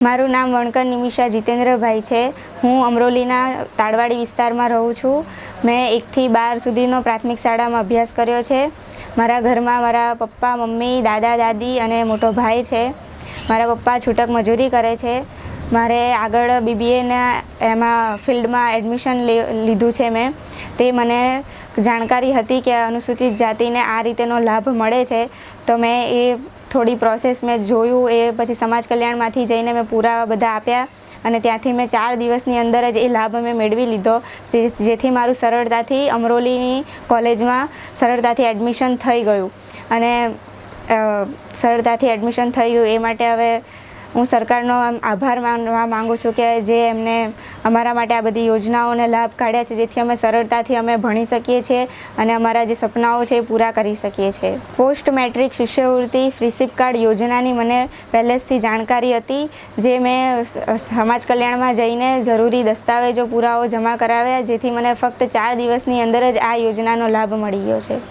મારું નામ વણકર નિમિષા જીતેન્દ્રભાઈ છે। હું અમરોલીના તાળવાડી વિસ્તારમાં રહું છું। મેં 1 થી 12 સુધીનો પ્રાથમિક શાળામાં અભ્યાસ કર્યો છે। મારા ઘરમાં મારા પપ્પા, મમ્મી, દાદા, દાદી અને મોટો ભાઈ છે। મારા પપ્પા છૂટક મજૂરી કરે છે। મારે આગળ BBAના એમાં ફિલ્ડમાં એડમિશન લીધું છે મેં। તે મને જાણકારી હતી કે અનુસૂચિત જાતિને આ રીતેનો લાભ મળે છે, તો મેં એ થોડી પ્રોસેસ મેં જોયું। એ પછી સમાજ કલ્યાણમાંથી જઈને મેં પૂરા બધા આપ્યા અને ત્યાંથી મેં 4 દિવસની અંદર જ એ લાભ મેં મેળવી લીધો, જેથી મારું સરળતાથી અમરોલીની કોલેજમાં સરળતાથી એડમિશન થઈ ગયું અને સરળતાથી એડમિશન થઈ ગયું। એ માટે હવે હું સરકારનો આભાર માનવા માગું છું કે જે એમને અમારા માટે આ બધી યોજનાઓને લાભ કાઢ્યા છે, જેથી અમે સરળતાથી અમે ભણી શકીએ છીએ અને અમારા જે સપનાઓ છે એ પૂરા કરી શકીએ છીએ। પોસ્ટ મેટ્રિક શિષ્યવૃત્તિ ફ્રીશિપ કાર્ડ યોજનાની મને પહેલેથી જાણકારી હતી, જે મેં સમાજ કલ્યાણમાં જઈને જરૂરી દસ્તાવેજો પુરાવો જમા કરાવ્યા, જેથી મને ફક્ત 4 દિવસની અંદર જ આ યોજનાનો લાભ મળી ગયો છે।